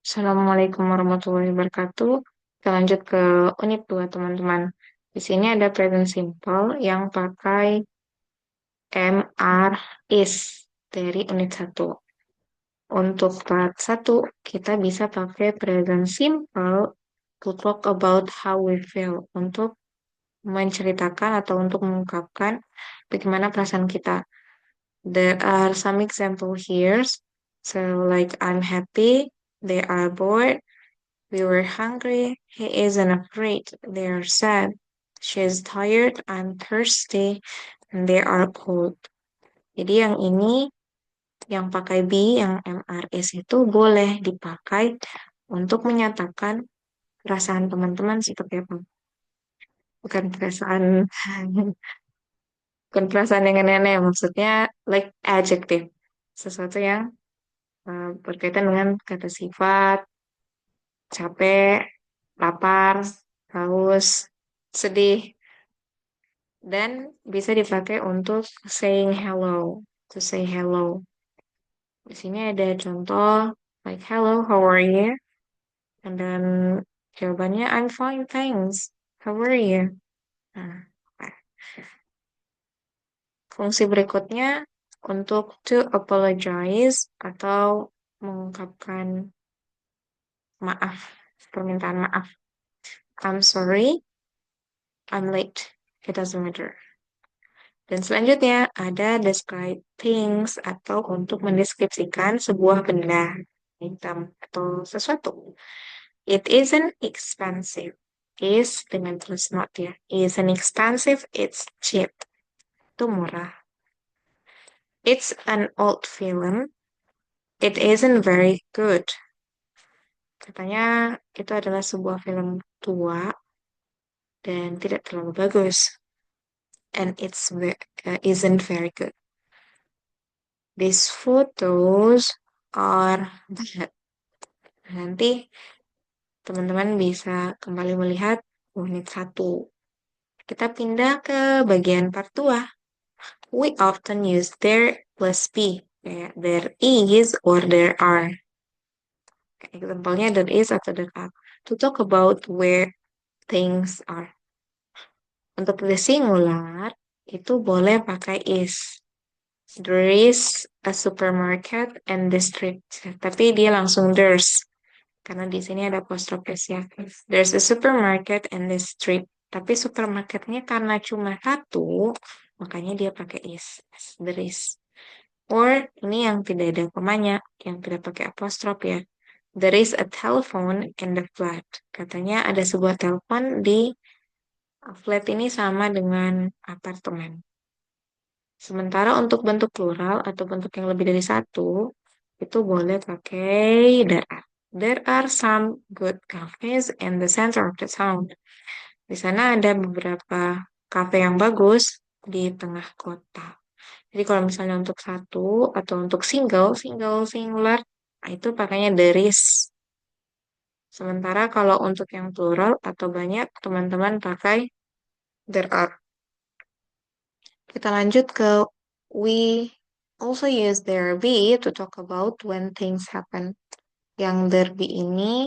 Assalamualaikum warahmatullahi wabarakatuh. Kita lanjut ke unit 2, teman-teman. Di sini ada present simple yang pakai am, are, is dari unit 1. Untuk part 1, kita bisa pakai present simple to talk about how we feel. Untuk menceritakan atau untuk mengungkapkan bagaimana perasaan kita. There are some example here. So like I'm happy, they are bored, we were hungry. He isn't afraid. They are sad. She is tired. I'm thirsty. And they are cold. Jadi yang ini, yang pakai be, yang MRS itu boleh dipakai untuk menyatakan perasaan teman-teman seperti apa. Bukan perasaan, bukan perasaan yang aneh-aneh. Maksudnya like adjective. Sesuatu yang berkaitan dengan kata sifat, capek, lapar, haus, sedih. Dan bisa dipakai untuk saying hello, to say hello. Di sini ada contoh like hello, how are you? And then jawabannya I'm fine, thanks. How are you? Nah, fungsi berikutnya untuk to apologize atau mengungkapkan maaf, permintaan maaf. I'm sorry, I'm late. It doesn't matter. Dan selanjutnya ada describe things atau untuk mendeskripsikan sebuah benda, item, atau sesuatu. It isn't expensive. Is dengan terus not ya. Isn't expensive, it's cheap. Itu murah. It's an old film. It isn't very good. Katanya itu adalah sebuah film tua dan tidak terlalu bagus. And isn't very good. These photos are bad. Nanti teman-teman bisa kembali melihat unit 1. Kita pindah ke bagian part 2. We often use there plus be. Kayak there is or there are. Example-nya there is atau there are. To talk about where things are. Untuk the singular, itu boleh pakai is. There is a supermarket and the street. Tapi dia langsung there's. Karena di sini ada apostrophe S ya. There's a supermarket and the street. Tapi supermarketnya karena cuma satu, makanya dia pakai is. There is. Or ini yang tidak ada komanya, yang tidak pakai apostrofe ya. There is a telephone in the flat. Katanya ada sebuah telepon di flat ini sama dengan apartemen. Sementara untuk bentuk plural atau bentuk yang lebih dari satu, itu boleh pakai there are. There are some good cafes in the center of the town. Di sana ada beberapa kafe yang bagus di tengah kota. Jadi kalau misalnya untuk satu atau untuk singular, nah itu pakainya there is. Sementara kalau untuk yang plural atau banyak, teman-teman pakai there are. Kita lanjut ke we also use there be to talk about when things happen. Yang there be ini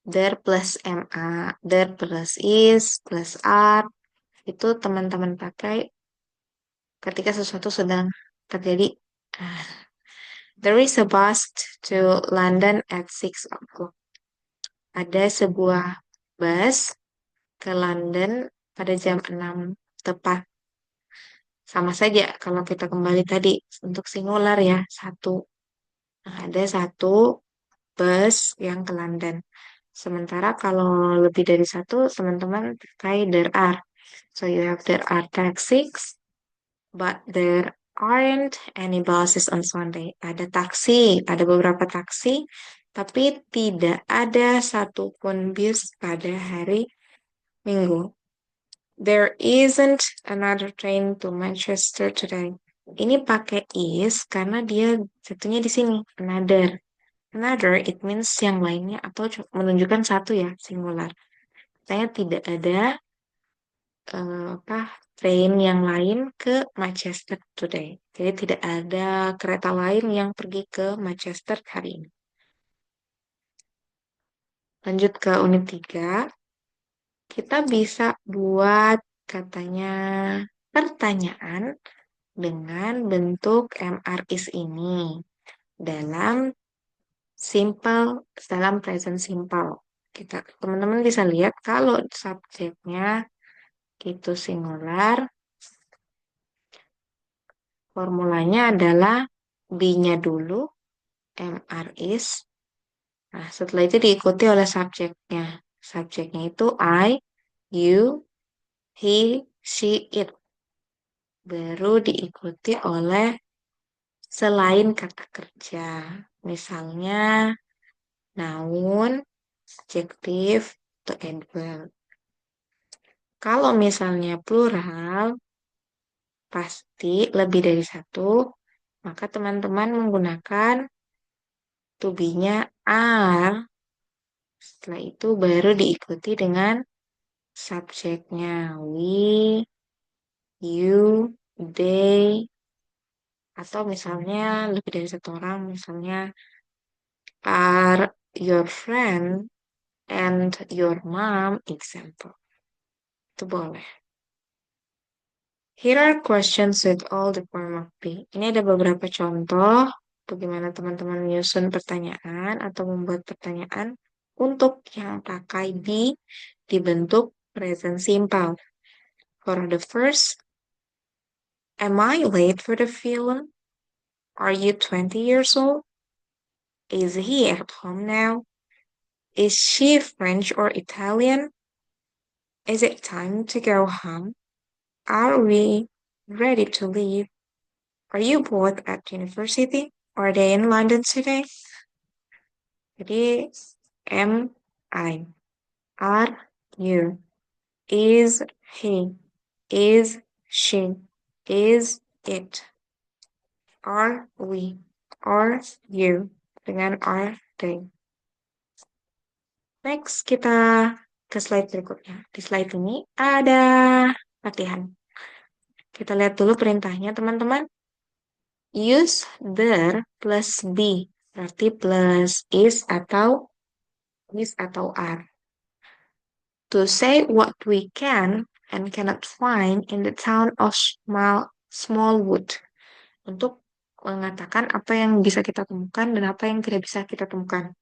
there plus ma, there plus is, plus are, itu teman-teman pakai ketika sesuatu sedang terjadi. There is a bus to London at 6 o'clock. Ada sebuah bus ke London pada jam 6 tepat. Sama saja kalau kita kembali tadi untuk singular ya, satu. Nah, ada satu bus yang ke London. Sementara kalau lebih dari satu, teman-teman pakai there are. So you have there are taxis, but there aren't any buses on Sunday. Ada taksi, ada beberapa taksi, tapi tidak ada satupun bis pada hari Minggu. There isn't another train to Manchester today. Ini pakai is karena dia jatuhnya di sini, another. Another, it means yang lainnya atau menunjukkan satu ya, singular. Saya tidak ada train yang lain ke Manchester today. Jadi tidak ada kereta lain yang pergi ke Manchester hari ini. Lanjut ke unit 3. Kita bisa buat katanya pertanyaan dengan bentuk MRIs ini dalam simple, dalam present simple. Teman-teman bisa lihat kalau subjeknya itu singular, formulanya adalah be-nya dulu, MR is. Nah, setelah itu diikuti oleh subjeknya. Subjeknya itu I, you, he, she, it. Baru diikuti oleh selain kata kerja. Misalnya noun, adjective, atau adverb. Kalau misalnya plural, pasti lebih dari satu, maka teman-teman menggunakan to be-nya are. Setelah itu baru diikuti dengan subjeknya we, you, they, atau misalnya lebih dari satu orang, misalnya are your friend and your mom, example. Itu boleh. Here are questions with all the form of be. Ini ada beberapa contoh bagaimana teman-teman menyusun pertanyaan atau membuat pertanyaan untuk yang pakai be dibentuk present simple. For the first, am I late for the film? Are you 20 years old? Is he at home now? Is she French or Italian? Is it time to go home? Are we ready to leave? Are you both at university? Are they in London today? Jadi, am I? Are you? Is he? Is she? Is it? Are we? Are you? Dengan are they. Next, kita ke slide berikutnya. Di slide ini ada latihan. Kita lihat dulu perintahnya, teman-teman. Use there plus be. Berarti plus is atau are. To say what we can and cannot find in the town of Smallwood. Untuk mengatakan apa yang bisa kita temukan dan apa yang tidak bisa kita temukan.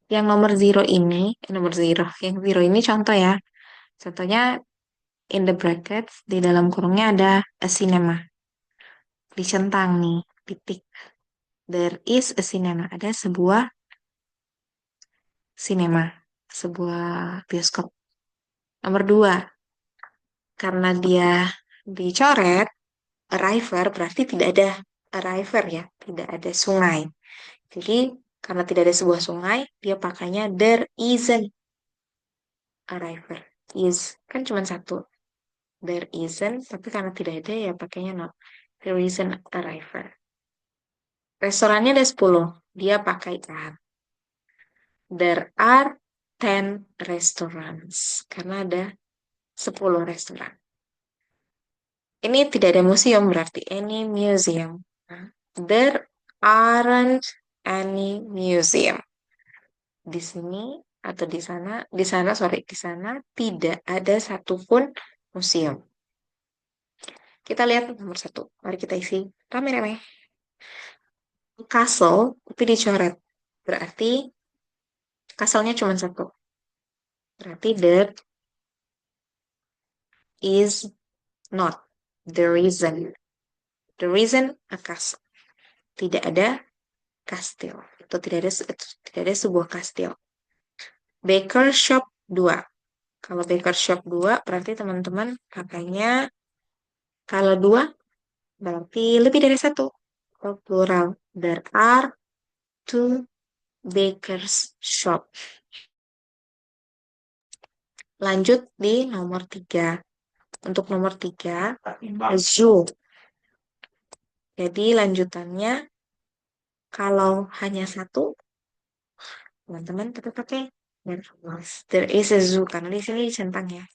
Yang nomor zero ini, yang zero ini contoh ya. Contohnya in the brackets, di dalam kurungnya ada a cinema. Dicentang nih, titik. There is a cinema. Ada sebuah cinema, sebuah bioskop. Nomor dua, karena dia dicoret, a river berarti tidak ada a river ya, tidak ada sungai. Jadi karena tidak ada sebuah sungai, dia pakainya there isn't a river. Is kan cuma satu. There isn't, tapi karena tidak ada ya pakainya not. There isn't a river. Restorannya ada 10, dia pakai are. There are 10 restaurants. Karena ada 10 restoran. Ini tidak ada museum berarti any museum. There aren't any museum. Di sini atau di sana tidak ada satupun museum. Kita lihat nomor satu. Mari kita isi rame-rame. Castle itu dicoret. Berarti castle-nya cuma satu. Berarti there is not. There isn't. There isn't a castle. Tidak ada kastil. Atau tidak ada sebuah kastil. Baker shop 2. Kalau baker shop 2 berarti teman-teman pakainya kalau 2 berarti lebih dari satu. Atau plural. There are 2 bakers shop. Lanjut di nomor 3. Untuk nomor 3, zoo. Jadi lanjutannya kalau hanya satu, teman-teman tetap pakai there is a zoo karena di sini centang ya.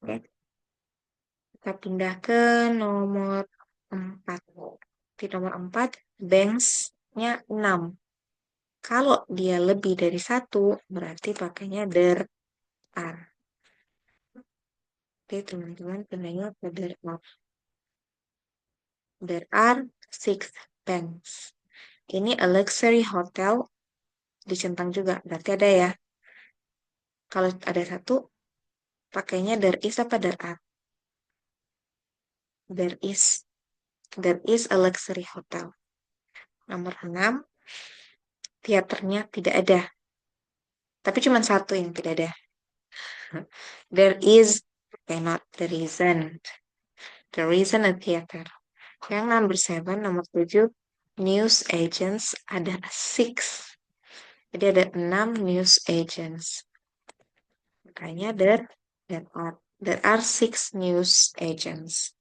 Oke. Kita pindah ke nomor 4. Di nomor 4, banks-nya 6. Kalau dia lebih dari satu, berarti pakainya there are. Oke, teman-teman, penanya apa there are? There are 6 banks. Ini a luxury hotel, dicentang juga, berarti ada ya. Kalau ada satu, pakainya there is apa there are? There is. There is a luxury hotel. Nomor 6, teaternya tidak ada. Tapi cuma satu yang tidak ada. There is, not there isn't. There isn't a theater. Yang number 7, nomor 7, news agents ada 6. Jadi ada 6 news agents. Makanya there are 6 news agents.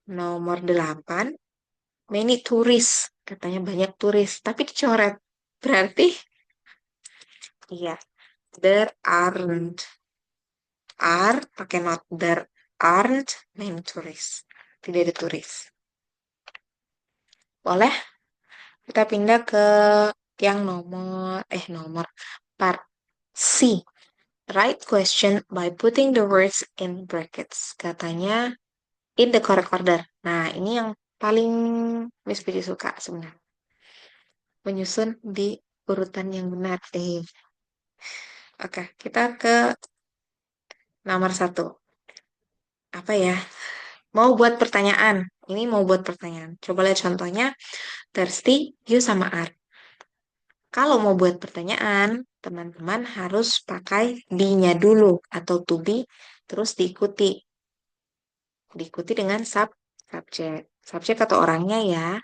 Nomor 8, many tourists. Katanya banyak turis, tapi dicoret. Berarti, iya, there aren't. Are pakai not. There aren't many tourists. Tidak ada turis. Boleh? Kita pindah ke yang nomor part C. Write question by putting the words in brackets. Katanya in the correct order. Nah, ini yang paling Miss Pidi suka sebenarnya. Menyusun di urutan yang benar. Oke, kita ke nomor 1. Apa ya? Mau buat pertanyaan. Ini mau buat pertanyaan. Coba lihat contohnya. Thirsty, you sama are. Kalau mau buat pertanyaan, teman-teman harus pakai be-nya dulu atau to be, terus diikuti. Diikuti dengan subjek. Subjek atau orangnya ya.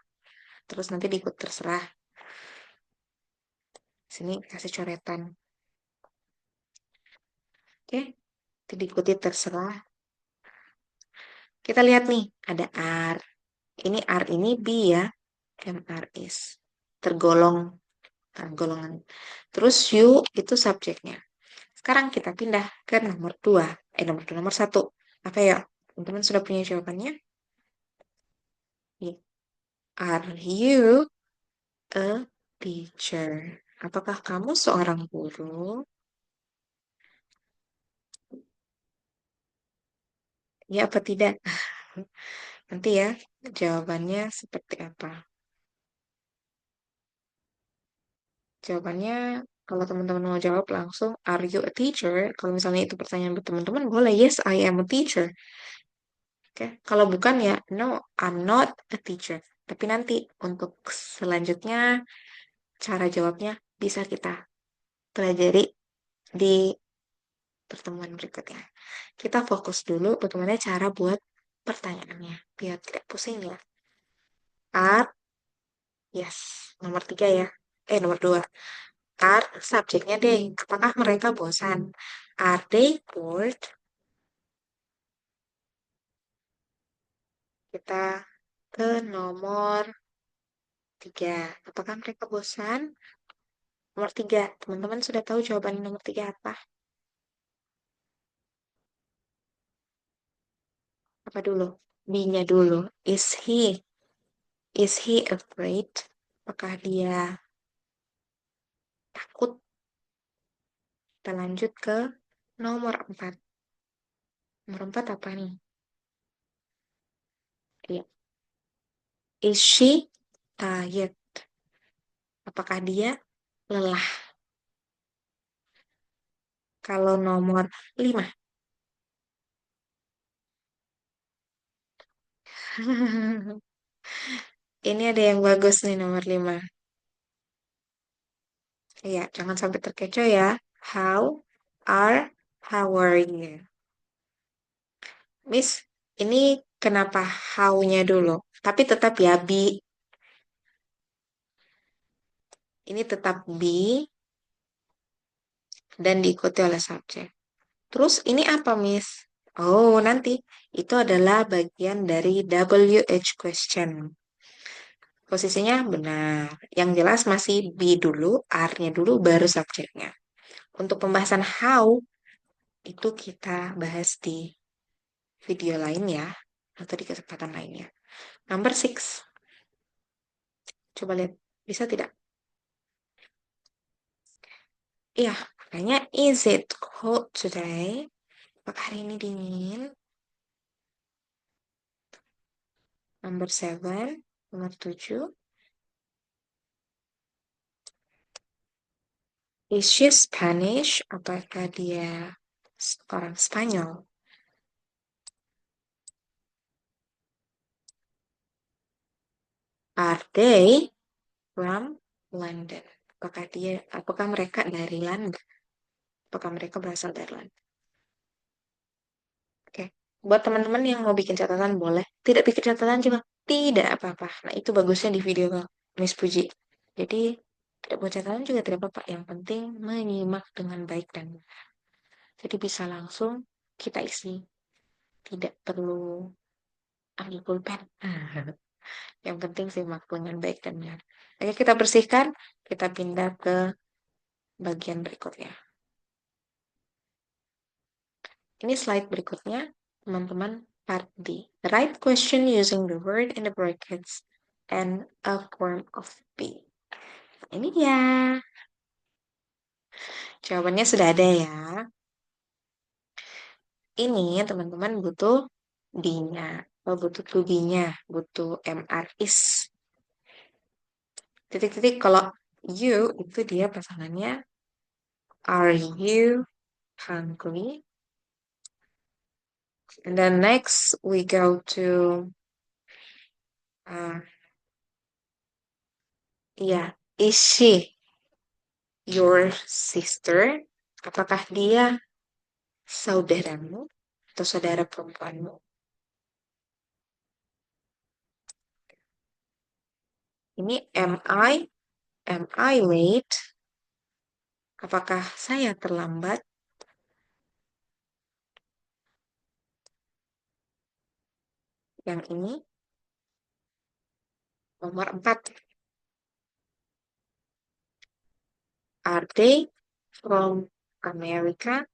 Terus nanti diikut terserah. Sini kasih coretan. Oke, diikuti terserah. Kita lihat nih, ada are. Ini are ini be ya. MR is. Tergolong. Golongan. Terus you itu subjeknya. Sekarang kita pindah ke nomor 2. Nomor 1. Apa ya? Teman-teman sudah punya jawabannya? Ya. Are you a teacher? Apakah kamu seorang guru? Ya apa tidak? Nanti ya, jawabannya seperti apa? Jawabannya, kalau teman-teman mau jawab langsung, are you a teacher? Kalau misalnya itu pertanyaan buat teman-teman, boleh, yes, I am a teacher. Oke, kalau bukan ya, no, I'm not a teacher. Tapi nanti untuk selanjutnya, cara jawabnya bisa kita pelajari di pertemuan berikutnya. Kita fokus dulu bagaimana cara buat pertanyaannya, biar tidak pusing ya. Are, yes, nomor 3 ya. Nomor 2. Are, subjeknya deh. Apakah mereka bosan? Are they bored? Kita ke nomor 3. Apakah mereka bosan? Nomor 3. Teman-teman sudah tahu jawaban nomor 3 apa? Apa dulu? B-nya dulu. Is he afraid? Apakah dia takut? Kita lanjut ke nomor 4. Nomor 4 apa nih? Iya. Is she tired? Apakah dia lelah? Kalau nomor 5. Ini ada yang bagus nih nomor 5. Iya, jangan sampai terkecoh ya. How are, how are you? Miss, ini kenapa how-nya dulu? Tapi tetap ya, ini tetap be dan diikuti oleh subjek. Terus ini apa, Miss? Oh, nanti itu adalah bagian dari WH question. Posisinya benar. Yang jelas masih be dulu, are-nya dulu, baru subjeknya. Untuk pembahasan how, itu kita bahas di video lain ya, atau di kesempatan lainnya. Number 6. Coba lihat, bisa tidak? Iya, makanya is it cold today? Apakah hari ini dingin? Number seven, nomor tujuh. Is she Spanish? Apakah dia orang Spanyol? Are they from London? Apakah mereka dari London? Apakah mereka berasal dari London? Oke. Buat teman-teman yang mau bikin catatan boleh. Tidak bikin catatan juga tidak apa-apa. Nah, itu bagusnya di video Miss Puji. Jadi, tidak buat catatan juga tidak apa-apa. Yang penting menyimak dengan baik dan benar. Jadi bisa langsung kita isi. Tidak perlu ambil pulpen. Yang penting simak dengan baik dan benar. Oke, kita bersihkan. Kita pindah ke bagian berikutnya. Ini slide berikutnya, teman-teman, part D. Write question using the word in the brackets and a form of B. Ini dia. Jawabannya sudah ada ya. Ini teman-teman butuh D-nya. Oh, butuh to be-nya. Butuh MR is. Titik-titik kalau you itu dia pasangannya are you hungry? And then next we go to uh, yeah, is she your sister? Apakah dia saudaramu atau saudara perempuanmu? Ini am I late? Apakah saya terlambat? Yang ini nomor 4. Are they from America?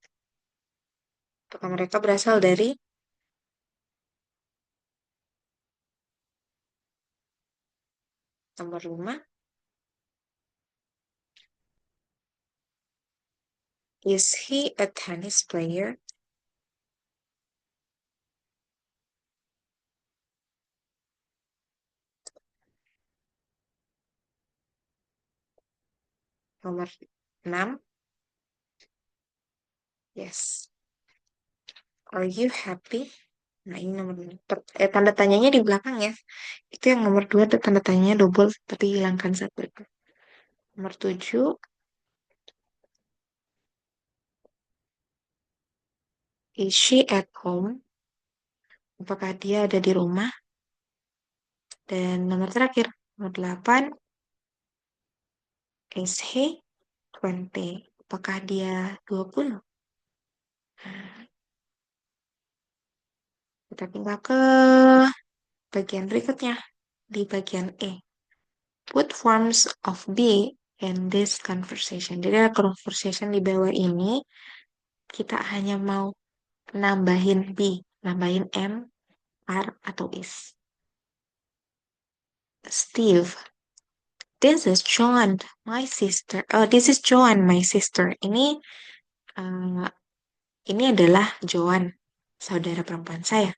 Apakah mereka berasal dari nomor 5? Is he a tennis player? Nomor 6. Yes. Are you happy? Nah, ini nomor tanda tanyanya di belakang ya. Itu yang nomor 2 tuh tanda tanyanya double tapi hilangkan satu. Nomor 7. Is she at home? Apakah dia ada di rumah? Dan nomor terakhir, nomor 8. Is he 20? Apakah dia 20? Kita pindah ke bagian berikutnya. Di bagian E. Put forms of be in this conversation. Jadi ada conversation di bawah ini. Kita hanya mau nambahin be. Nambahin am, are, atau is. Steve. This is Joan, my sister. Oh, this is Joan, my sister. Uh, ini adalah Joan, saudara perempuan saya.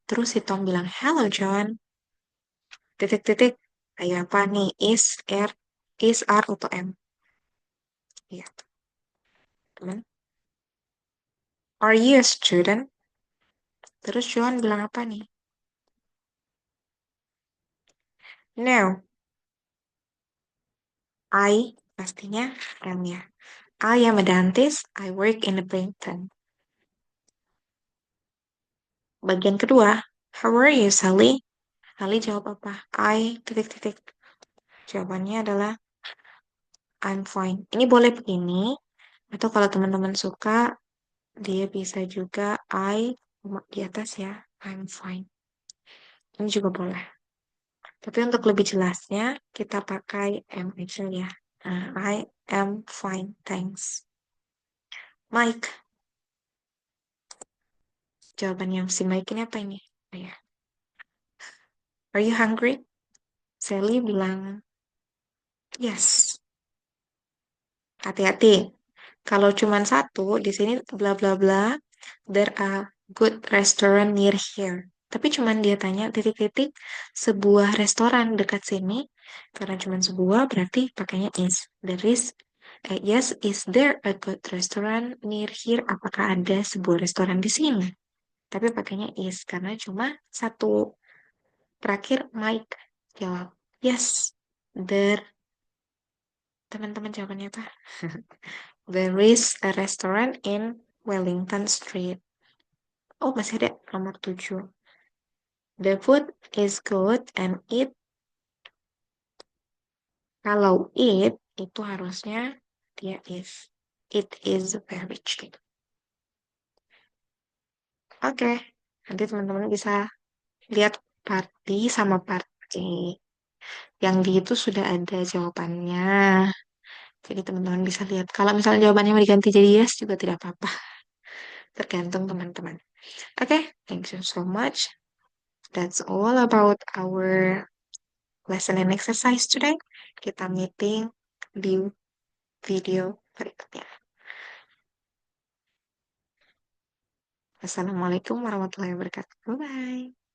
Terus si Tom bilang, hello Joan. Titik-titik. Kayak apa nih? Is, are, atau am? Iya, teman. Are you a student? Terus Joan bilang apa nih? No, pastinya am ya. I am a dentist. I work in a printing. Bagian kedua, how are you, Sally? Sally jawab apa? Titik-titik. Jawabannya adalah I'm fine. Ini boleh begini, atau kalau teman-teman suka, dia bisa juga di atas ya. I'm fine. Ini juga boleh. Tapi untuk lebih jelasnya, kita pakai am aja ya. Nah, I am fine, thanks. Mike, jawaban yang si Mike ini apa ini? Oh, ya. Are you hungry? Sally bilang, yes. Hati-hati. Kalau cuman satu, di sini bla bla bla, there are good restaurant near here. Tapi cuman dia tanya titik-titik sebuah restoran dekat sini. Karena cuman sebuah, berarti pakainya is. There is, yes, is there a good restaurant near here? Apakah ada sebuah restoran di sini? Tapi pakainya is karena cuma satu. Terakhir, Mike jawab, yes, there. Teman-teman jawabannya apa? There is a restaurant in Wellington Street. Oh, masih ada nomor 7. The food is good and kalau itu harusnya dia is. It is very cheap. Oke, nanti teman-teman bisa lihat part D sama part C. Yang D itu sudah ada jawabannya. Jadi teman-teman bisa lihat. Kalau misalnya jawabannya mau diganti jadi yes juga tidak apa-apa. Tergantung teman-teman. Oke, thank you so much. That's all about our lesson and exercise today. Kita meeting di video berikutnya. Assalamualaikum warahmatullahi wabarakatuh. Bye-bye.